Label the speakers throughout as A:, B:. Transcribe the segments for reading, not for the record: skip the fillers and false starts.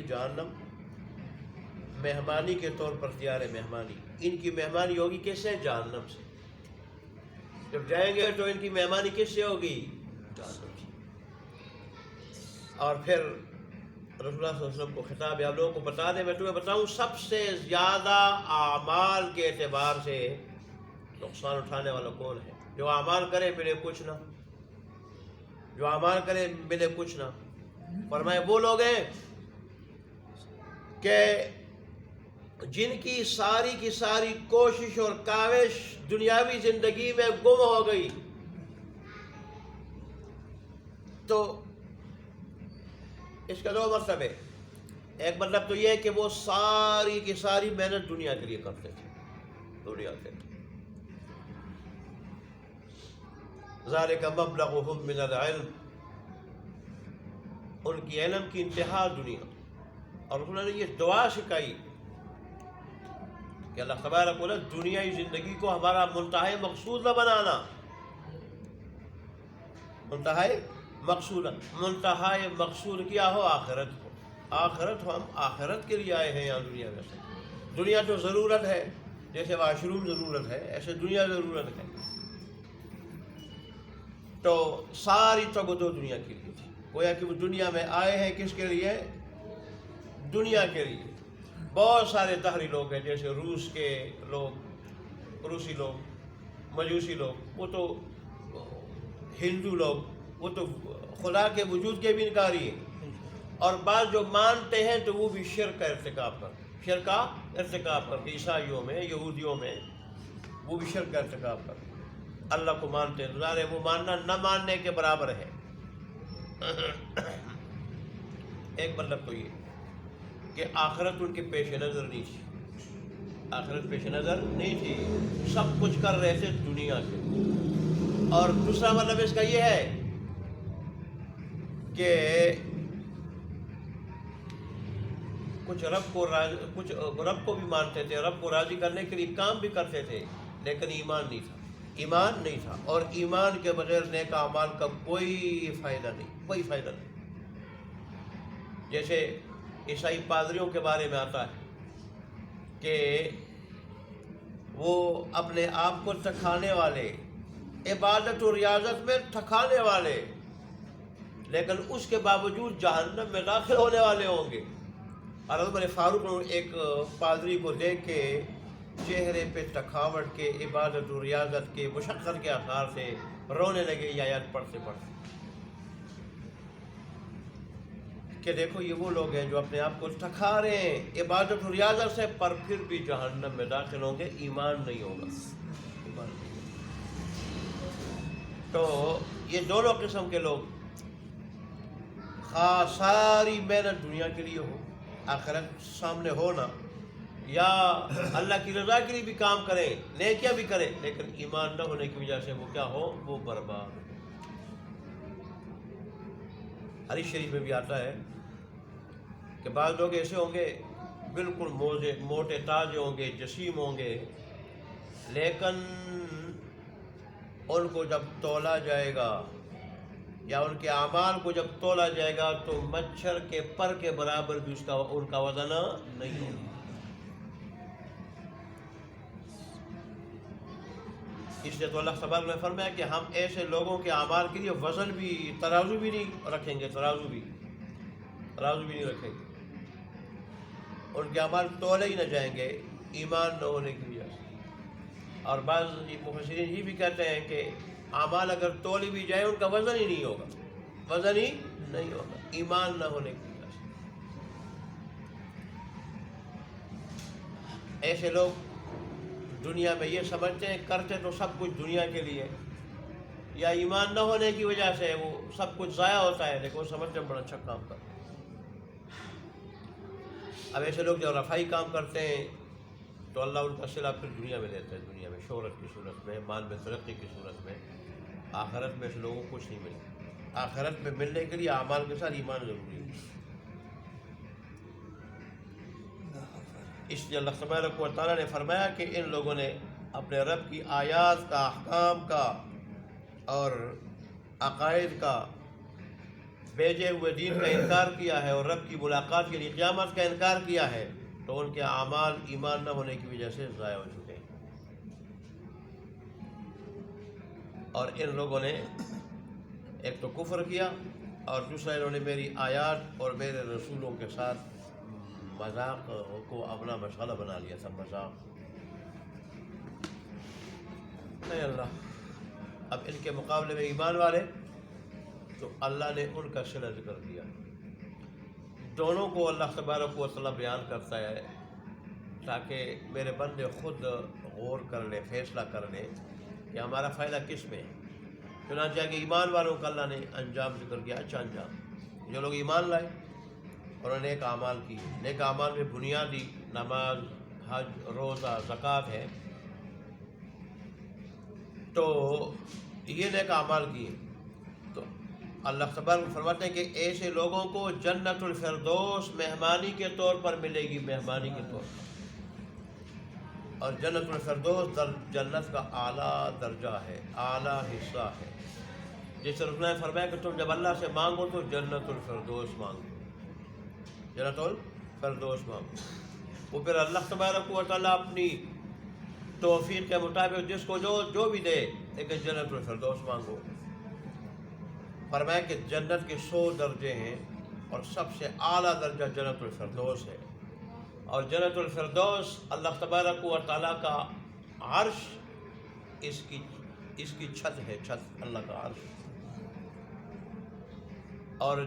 A: جہنم مہمانی کے طور پر تیار ہے مہمانی. ان کی مہمانی ہوگی کس سے؟ جہنم سے. جب جائیں گے تو ان کی مہمانی کس سے ہوگی؟ جہنم سے. اور پھر رسول اللہ صلی اللہ علیہ وسلم کو خطاب ہے، آپ لوگوں کو بتا دیں، میں تمہیں بتاؤں سب سے زیادہ اعمال کے اعتبار سے نقصان اٹھانے والا کون ہے؟ جو اعمال کرے ملے کچھ نہ، جو اعمال کرے ملے کچھ نہ. فرمائے وہ لوگ ہیں کہ جن کی ساری کوشش اور کاوش دنیاوی زندگی میں گم ہو گئی. تو اس کا دو مطلب ہے. ایک مطلب تو یہ ہے کہ وہ ساری کی ساری محنت دنیا کے لیے کرتے تھے، دنیا کے لیے. ذالک مبلغہم من العلم، ان کی علم کی انتہا دنیا. اور انہوں نے یہ دعا سکھائی کہ اللہ تبارک و تعالی دنیائی زندگی کو ہمارا منتہی مقصود نہ بنانا. منتہی مقصود کیا ہو؟ آخرت کو. آخرت ہم آخرت کے لیے آئے ہیں یہاں دنیا میں. سے دنیا تو ضرورت ہے، جیسے واش روم ضرورت ہے ایسے دنیا ضرورت ہے. تو ساری توجہ دنیا کے لیے تھی. گویا کہ وہ دنیا میں آئے ہیں کس کے لیے؟ دنیا کے لیے. بہت سارے دہری لوگ ہیں، جیسے روس کے لوگ، روسی لوگ، مجوسی لوگ، وہ تو ہندو لوگ، وہ تو خدا کے وجود کے بھی انکاری ہیں. اور بعض جو مانتے ہیں تو وہ بھی شرک کا ارتکاب کر کے عیسائیوں میں، یہودیوں میں وہ بھی شرک کا ارتکاب کر اللہ کو مانتے ہیں. ظاہر ہے وہ ماننا نہ ماننے کے برابر ہے. ایک مطلب تو یہ کہ آخرت ان کے پیش نظر نہیں تھی. آخرت پیش نظر نہیں تھی، سب کچھ کر رہے تھے دنیا کے. اور دوسرا مطلب اس کا یہ ہے کہ کچھ رب کو بھی مانتے تھے، رب کو راضی کرنے کے لیے کام بھی کرتے تھے، لیکن ایمان نہیں تھا. اور ایمان کے بغیر نیک اعمال کا کوئی فائدہ نہیں. جیسے عیسائی پادریوں کے بارے میں آتا ہے کہ وہ اپنے آپ کو تھکانے والے، عبادت و ریاضت میں تھکانے والے، لیکن اس کے باوجود جہنم میں داخل ہونے والے ہوں گے. اور عمر فاروق نے ایک پادری کو دیکھ کے چہرے پہ تھکاوٹ کے، عبادت و ریاضت کے، مشقت کے آثار سے رونے لگے یہ آیات پڑھتے کہ دیکھو یہ وہ لوگ ہیں جو اپنے آپ کو تھکا رہے ہیں عبادت و ریاضت سے، پر پھر بھی جہنم میں داخل ہوں گے. ایمان نہیں ہوگا. تو یہ دونوں قسم کے لوگ، خاص ساری محنت دنیا کے لیے ہو، آخرت سامنے ہونا، یا اللہ کی رضا کے لیے بھی کام کریں، نیکیاں بھی کریں، لیکن ایمان نہ ہونے کی وجہ سے وہ کیا ہو؟ وہ برباد. حدیث شریف میں بھی آتا ہے کہ بعض لوگ ایسے ہوں گے بالکل موٹے تازے ہوں گے، جسیم ہوں گے، لیکن ان کو جب تولا جائے گا یا ان کے اعمال کو جب تولا جائے گا تو مچھر کے پر کے برابر بھی ان کا وزن نہیں ہوگا. اس لیے تو اللہ تبارک نے فرمایا کہ ہم ایسے لوگوں کے اعمال کے لیے وزن بھی، ترازو بھی نہیں رکھیں گے. ترازو بھی نہیں رکھیں گے. ان کے اعمال تولے ہی نہ جائیں گے ایمان نہ ہونے کی وجہ سے. اور بعض مفسرین یہ بھی کہتے ہیں کہ اعمال اگر تولی بھی جائے ان کا وزن ہی نہیں ہوگا ایمان نہ ہونے کی وجہ سے. ایسے لوگ دنیا میں یہ سمجھتے ہیں کرتے تو سب کچھ دنیا کے لیے، یا ایمان نہ ہونے کی وجہ سے وہ سب کچھ ضائع ہوتا ہے، لیکن وہ سمجھتے ہیں بڑا اچھا کام کرتے ہیں. اب ایسے لوگ جو رفائی کام کرتے ہیں تو اللہ ان کا صلہ پھر دنیا میں دیتا ہے، دنیا میں شہرت کی صورت میں، مال میں ترقی کی صورت میں. آخرت میں سے لوگوں کو کچھ نہیں ملے. آخرت میں ملنے کے لیے اعمال کے ساتھ ایمان ضروری ہے. اس لیے اللہ تبارک و تعالیٰ نے فرمایا کہ ان لوگوں نے اپنے رب کی آیات کا، احکام کا اور عقائد کا بھیجے ہوئے دین کا انکار کیا ہے اور رب کی ملاقات کے لیے قیامت کا انکار کیا ہے تو ان کے اعمال ایمان نہ ہونے کی وجہ سے ضائع ہو چکے ہیں۔ اور ان لوگوں نے ایک تو کفر کیا اور دوسرا انہوں نے میری آیات اور میرے رسولوں کے ساتھ مذاق کو اپنا مشغلہ بنا لیا تھا، مذاق۔ اے اللہ، اب ان کے مقابلے میں ایمان والے، تو اللہ نے ان کا صلہ ذکر دیا۔ دونوں کو اللہ تبارک و تعالیٰ بیان کرتا ہے تاکہ میرے بندے خود غور کر لیں، فیصلہ کر لیں کہ ہمارا فائدہ کس میں ہے۔ چنانچہ کہ ایمان والوں کا اللہ نے انجام ذکر کیا، اچھا انجام۔ جو لوگ ایمان لائے اور انہوں نے نیک اعمال کیے، نیک اعمال میں بنیادی نماز، حج، روزہ، زکوٰۃ ہے، تو یہ نیک اعمال کیے تو اللہ تبارک فرماتے ہیں کہ ایسے لوگوں کو جنت الفردوس مہمانی کے طور پر ملے گی، مہمانی کے طور پر۔ اور جنت الفردوس جنت کا اعلیٰ درجہ ہے، اعلیٰ حصہ ہے۔ جس طرح نے فرمایا کہ تم جب اللہ سے مانگو تو جنت الفردوس مانگو، جنت الفردوس مانگو۔ وہ پھر اللہ تبارک و تعالیٰ اپنی توفیق کے مطابق جس کو جو بھی دے، لیکن جنت الفردوس مانگو۔ فرمایا کہ جنت کے 100 درجے ہیں اور سب سے اعلیٰ درجہ جنت الفردوس ہے۔ اور جنت الفردوس اللہ تبارک و تعالیٰ کا عرش، اس کی چھت ہے، چھت اللہ کا عرش۔ اور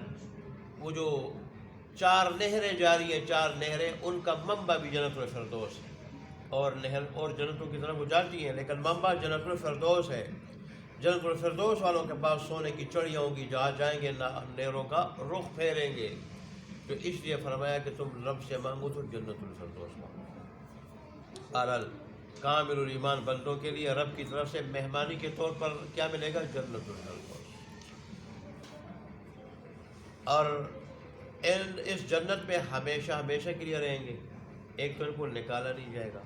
A: وہ جو 4 نہریں جاری ہیں، 4 نہریں، ان کا منبع بھی جنت الفردوس ہے۔ اور نہر اور جنتوں کی طرف وہ جاتی ہیں لیکن منبع جنت الفردوس ہے۔ جنت الفردوس والوں کے پاس سونے کی چڑیاں ہوں گی، جہاں جائیں گے نہروں کا رخ پھیریں گے۔ تو اس لیے فرمایا کہ تم رب سے مانگو تو جنت الفردوس مانگو۔ بہرحال کامل الایمان بندوں کے لیے رب کی طرف سے مہمانی کے طور پر کیا ملے گا؟ جنت الفردوس۔ اور اس جنت میں ہمیشہ ہمیشہ کے لیے رہیں گے، ایک تو ان کو نکالا نہیں جائے گا،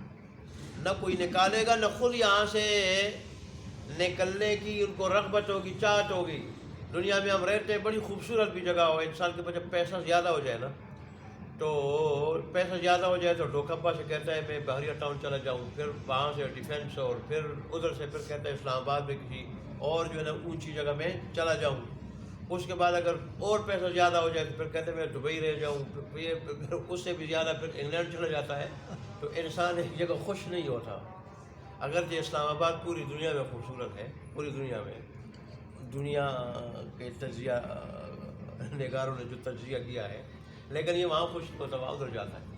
A: نہ کوئی نکالے گا، نہ خود یہاں سے نکلنے کی ان کو رغبت ہوگی، چاہت ہوگی۔ دنیا میں ہم رہتے ہیں، بڑی خوبصورت بھی جگہ ہو، انسان کے پاس جب پیسہ زیادہ ہو جائے نا، تو پیسہ زیادہ ہو جائے تو ڈھوکپا سے کہتا ہے میں بحریہ ٹاؤن چلا جاؤں، پھر وہاں سے ڈیفینس، اور پھر ادھر سے پھر کہتا ہے اسلام آباد میں کسی اور جو ہے نا اونچی جگہ میں چلا جاؤں۔ اس کے بعد اگر اور پیسہ زیادہ ہو جائے تو پھر کہتے ہیں میں دبئی رہ جاؤں، پھر اس سے بھی زیادہ پھر انگلینڈ چلا جاتا ہے۔ تو انسان ایک جگہ خوش نہیں ہوتا۔ اگرچہ اسلام آباد پوری دنیا میں خوبصورت ہے، پوری دنیا میں، دنیا کے تجزیہ نگاروں نے جو تجزیہ کیا ہے، لیکن یہ وہاں خوش ہوتا، وہاں ادھر جاتا ہے۔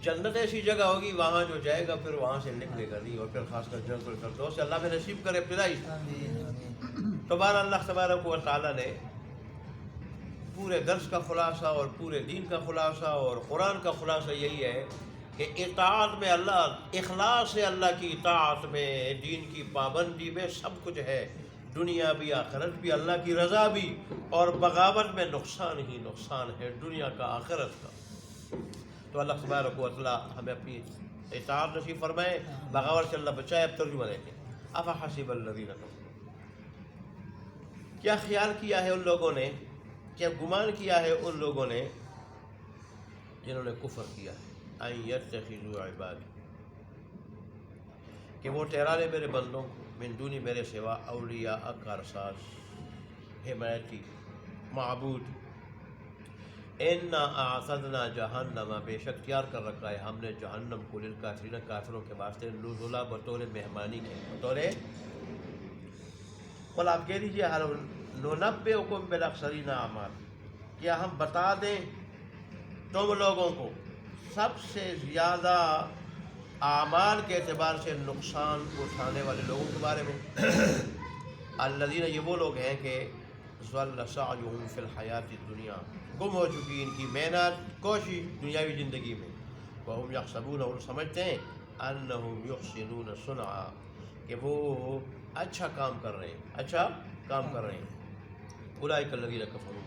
A: جنت ایسی جگہ ہوگی وہاں جو جائے گا پھر وہاں سے نکلے گا نہیں، اور پھر خاص کر جنت الفردوس سے اللہ میں نصیب کرے ابتدائی۔ تو بہر اللہ تبارک و تعالیٰ نے پورے درس کا خلاصہ اور پورے دین کا خلاصہ اور قرآن کا خلاصہ یہی ہے کہ اطاعت میں اللہ، اخلاص ہے اللہ کی اطاعت میں، دین کی پابندی میں سب کچھ ہے، دنیا بھی آخرت بھی، اللہ کی رضا بھی، اور بغاوت میں نقصان ہی نقصان ہے، دنیا کا آخرت کا۔ تو اللہ تبارک و تعالیٰ ہمیں اپنی اطاعت نصیب فرمائے، بغاوت سے اللہ بچائے۔ اب ترجمہ دیکھیں۔ افحسب الذین کفروا، کیا خیال کیا ہے ان لوگوں نے، کیا گمان کیا ہے ان لوگوں نے جنہوں نے کفر کیا ہے، ان یتخذوا عبادی، کہ وہ ٹھہرا لے میرے بندوں کو، من دونی میرے سوا، اولیاء کارساز، حمایتی، معبود۔ انا اعتدنا جہنم، بے شک تیار کر رکھا ہے ہم نے جہنم کو، للکافرین، کافروں کے واسطے، نزلا، بطور مہمانی کے، بطور۔ قل آپ کہہ دیجیے حل ننبئکم بالاخسرین اعمال، کیا ہم بتا دیں تم لوگوں کو سب سے زیادہ اعمال کے اعتبار سے نقصان اٹھانے والے لوگوں کے بارے میں؟ الذین، یہ وہ لوگ ہیں کہ ضل سعیہم فی الحیات الدنیا، گم ہو چکی ان کی محنت، کوشش دنیاوی زندگی میں، وہم یحسبون، اور سمجھتے ہیں، انہم یحسنون صنعا، کہ وہ اچھا کام کر رہے ہیں، اچھا کام کر رہے ہیں۔ اولئک الذین کفروا،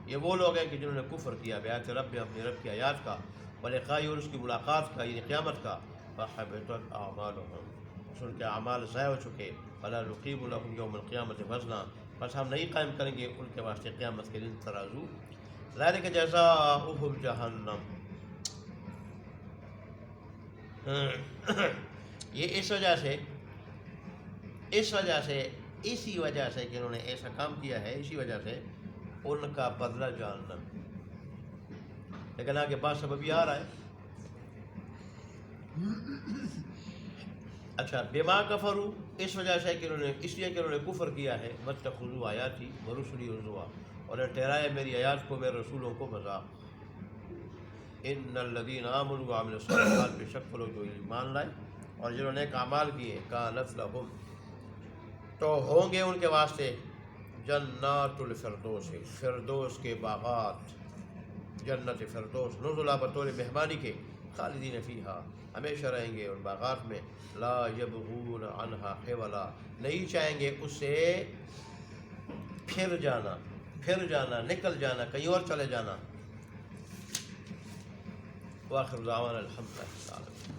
A: یہ وہ لوگ ہیں کہ جنہوں نے کفر کیا بآیات رب، اپنے رب کی آیات کا، ولقائہ، اور اس کی ملاقات کا، یعنی قیامت کا، فحبطت اعمالہم، ان کے اعمال ضائع ہو چکے، فلا نقیم لہم یوم القیامت وزنا، بس ہم نہیں قائم کریں گے ان کے واسطے قیامت کے دن ترازو. ذالک جزاؤہم جہنم. یہ اس وجہ سے اسی وجہ سے کہ انہوں نے ایسا کام کیا ہے، اسی وجہ سے ان کا بدلہ جہنم. لیکن آگے بات سبب یہ آ رہا ہے. اچھا، بما کفروا، اس وجہ سے کہ اس لیے کہ انہوں نے کفر کیا ہے. واتخذوا آیاتی ورسلی ہزوا، اور نے ٹھہرایا میری آیات کو، میرے رسولوں کو مذاق. ان الذین آمنوا وعملوا الصالحات، بے شک وہ لوگ جو ایمان لائے اور جنہوں نے اعمال کیے، کانت لہم، تو ہوں گے ان کے واسطے جنات الفردوس، فردوس کے باغات، جنت فردوس، نزلا بطور مہمانی کے، خالدین فیہا، ہمیشہ رہیں گے ان باغات میں، لا یبغون عنہا حولا، نہیں چاہیں گے اس سے پھر جانا، نکل جانا، کہیں اور چلے جانا. وآخر دعوانا الحمد للہ.